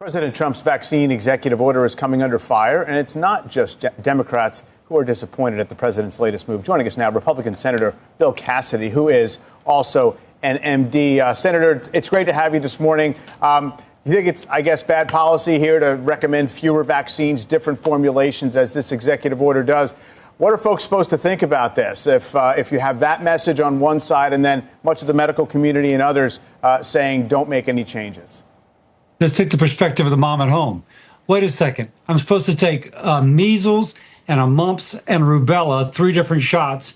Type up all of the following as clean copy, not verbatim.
President Trump's vaccine executive order is coming under fire, and it's not just Democrats who are disappointed at the president's latest move. Joining us now, Republican Senator Bill Cassidy, who is also an MD. Senator, it's great to have you this morning. You think it's, I guess, bad policy here to recommend fewer vaccines, different formulations, as this executive order does? What are folks supposed to think about this if you have that message on one side and then much of the medical community and others saying don't make any changes? Let's take the perspective of the mom at home. Wait a second. I'm supposed to take measles and a mumps and rubella, 3 different shots,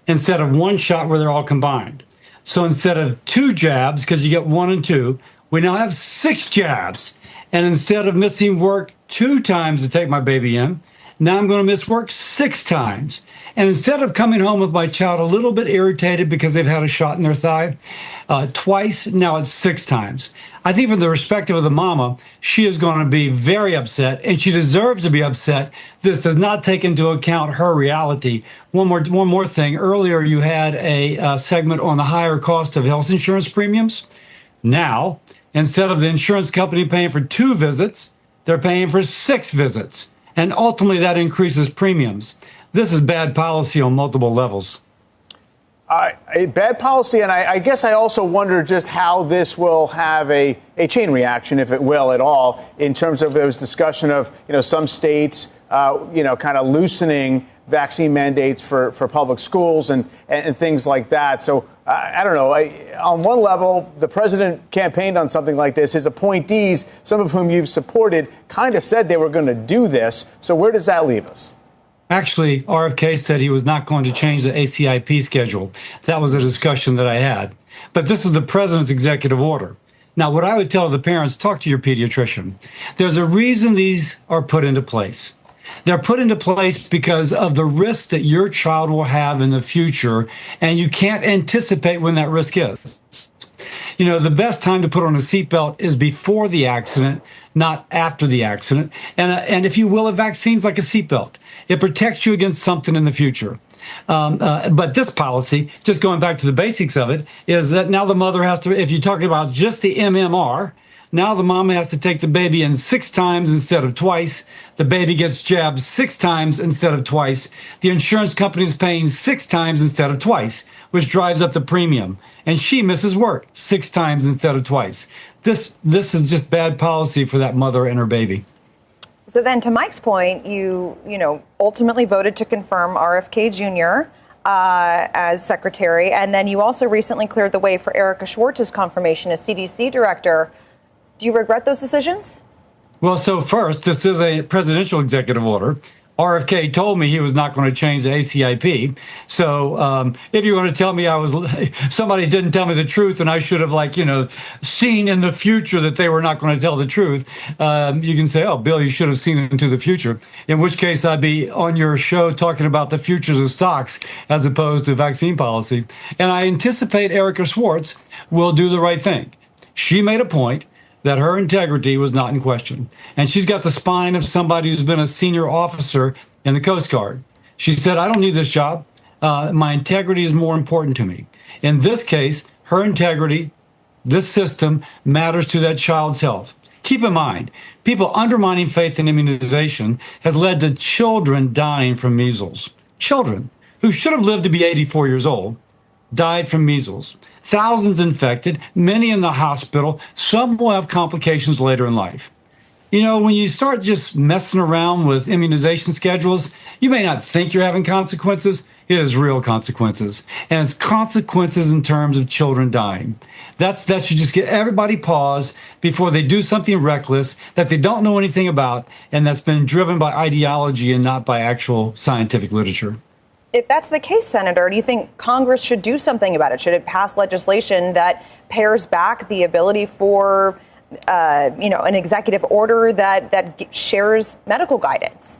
instead of 1 shot where they're all combined. So instead of 2 jabs, because you get 1 and 2, we now have 6 jabs. And instead of missing work 2 times to take my baby in, now I'm going to miss work 6 times. And instead of coming home with my child a little bit irritated because they've had a shot in their thigh twice, now it's 6 times. I think from the perspective of the mama, she is going to be very upset, and she deserves to be upset. This does not take into account her reality. One more thing. Earlier, you had a segment on the higher cost of health insurance premiums. Now, instead of the insurance company paying for 2 visits, they're paying for 6 visits. And ultimately, that increases premiums. This is bad policy on multiple levels. Bad policy, and I guess I also wonder just how this will have a chain reaction, if it will at all, in terms of there was discussion of, some states, kind of loosening vaccine mandates for public schools and things like that. So I don't know. On one level, the president campaigned on something like this. His appointees, some of whom you've supported, kind of said they were going to do this. So where does that leave us? Actually, RFK said he was not going to change the ACIP schedule. That was a discussion that I had. But this is the president's executive order. Now, what I would tell the parents, talk to your pediatrician. There's a reason these are put into place. They're put into place because of the risk that your child will have in the future, and you can't anticipate when that risk is. The best time to put on a seatbelt is before the accident, not after the accident. And if you will, a vaccine's like a seatbelt. It protects you against something in the future. But this policy, just going back to the basics of it, is that now the mother has to, if you're talking about just the MMR, now the mom has to take the baby in 6 times instead of twice. The baby gets jabbed 6 times instead of twice. The insurance company is paying 6 times instead of twice, which drives up the premium. And she misses work 6 times instead of twice. This is just bad policy for that mother and her baby. So then, to Mike's point, you ultimately voted to confirm RFK Jr. As secretary, and then you also recently cleared the way for Erica Schwartz's confirmation as CDC director. Do you regret those decisions? Well, so first, this is a presidential executive order. RFK told me he was not going to change the ACIP. So if you want to tell me somebody didn't tell me the truth and I should have seen in the future that they were not going to tell the truth, you can say, oh, Bill, you should have seen into the future, in which case I'd be on your show talking about the futures of stocks as opposed to vaccine policy. And I anticipate Erica Schwartz will do the right thing. She made a point that her integrity was not in question. And she's got the spine of somebody who's been a senior officer in the Coast Guard. She said, I don't need this job. My integrity is more important to me. In this case, her integrity, this system, matters to that child's health. Keep in mind, people undermining faith in immunization has led to children dying from measles. Children who should have lived to be 84 years old died from measles. Thousands infected, many in the hospital. Some will have complications later in life. When you start just messing around with immunization schedules, you may not think you're having consequences. It is real consequences. And it's consequences in terms of children dying. That should just get everybody pause before they do something reckless that they don't know anything about, and that's been driven by ideology and not by actual scientific literature. If that's the case, Senator, do you think Congress should do something about it? Should it pass legislation that pares back the ability for, an executive order that shares medical guidance?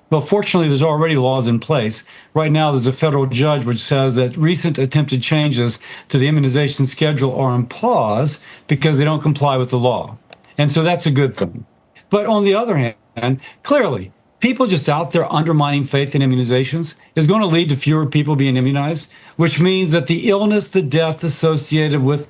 Well, fortunately, there's already laws in place. Right now, there's a federal judge which says that recent attempted changes to the immunization schedule are on pause because they don't comply with the law. And so that's a good thing. But on the other hand, clearly, people just out there undermining faith in immunizations is going to lead to fewer people being immunized, which means that the illness, the death associated with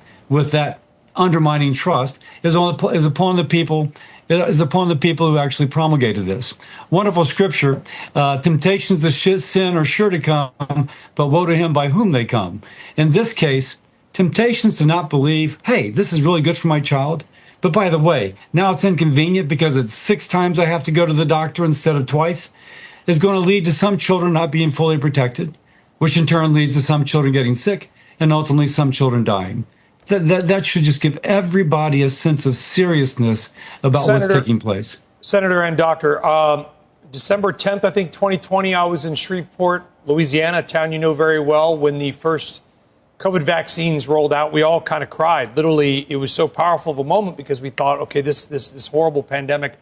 that undermining trust is upon the people is upon the people who actually promulgated this. Wonderful scripture. Temptations to sin are sure to come, but woe to him by whom they come. In this case, temptations to not believe, hey, this is really good for my child. But by the way, now it's inconvenient because it's 6 times I have to go to the doctor instead of twice, is going to lead to some children not being fully protected, which in turn leads to some children getting sick and ultimately some children dying. That should just give everybody a sense of seriousness about what's taking place. Senator and Doctor, December 10th, I think, 2020, I was in Shreveport, Louisiana, a town you know very well, when the first COVID vaccines rolled out. We all kind of cried. Literally, it was so powerful of a moment because we thought, okay, this horrible pandemic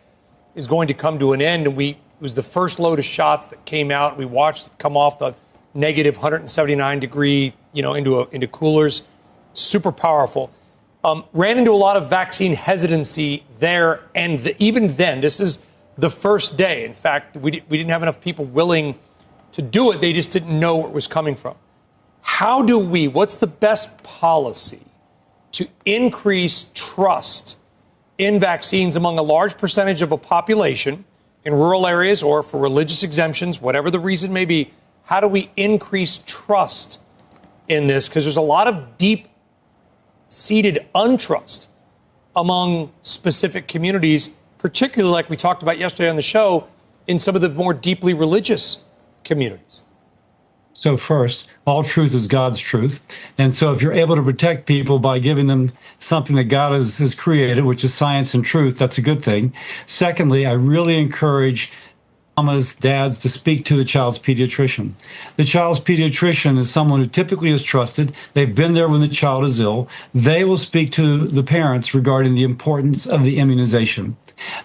is going to come to an end. And it was the first load of shots that came out. We watched it come off the negative 179 degree, into coolers. Super powerful. Ran into a lot of vaccine hesitancy there. And even then, this is the first day. In fact, we didn't have enough people willing to do it. They just didn't know where it was coming from. What's the best policy to increase trust in vaccines among a large percentage of a population in rural areas or for religious exemptions, whatever the reason may be? How do we increase trust in this? Because there's a lot of deep-seated untrust among specific communities, particularly like we talked about yesterday on the show, in some of the more deeply religious communities. So first, all truth is God's truth. And so if you're able to protect people by giving them something that God has created, which is science and truth, that's a good thing. Secondly, I really encourage mamas, dads to speak to the child's pediatrician. The child's pediatrician is someone who typically is trusted. They've been there when the child is ill. They will speak to the parents regarding the importance of the immunization.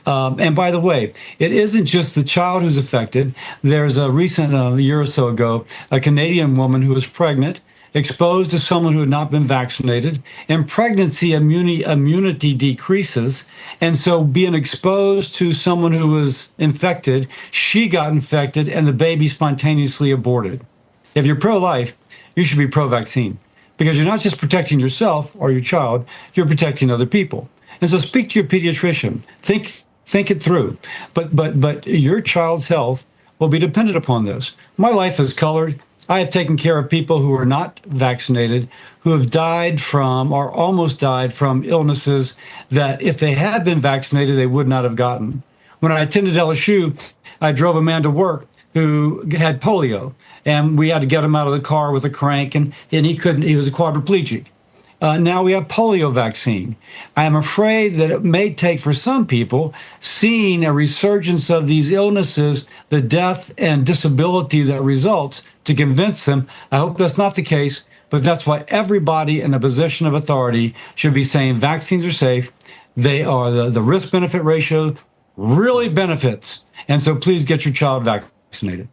And by the way, it isn't just the child who's affected. There's a recent, a year or so ago, a Canadian woman who was pregnant, exposed to someone who had not been vaccinated, and pregnancy immunity decreases. And so being exposed to someone who was infected, she got infected and the baby spontaneously aborted. If you're pro-life, you should be pro-vaccine because you're not just protecting yourself or your child, you're protecting other people. And so speak to your pediatrician. Think it through. But your child's health will be dependent upon this. My life is colored. I have taken care of people who are not vaccinated, who have died from or almost died from illnesses that if they had been vaccinated, they would not have gotten. When I attended LSU, I drove a man to work who had polio, and we had to get him out of the car with a crank, and he was a quadriplegic. Now we have polio vaccine. I am afraid that it may take for some people seeing a resurgence of these illnesses, the death and disability that results, to convince them. I hope that's not the case, but that's why everybody in a position of authority should be saying vaccines are safe. They are the risk-benefit ratio really benefits. And so please get your child vaccinated.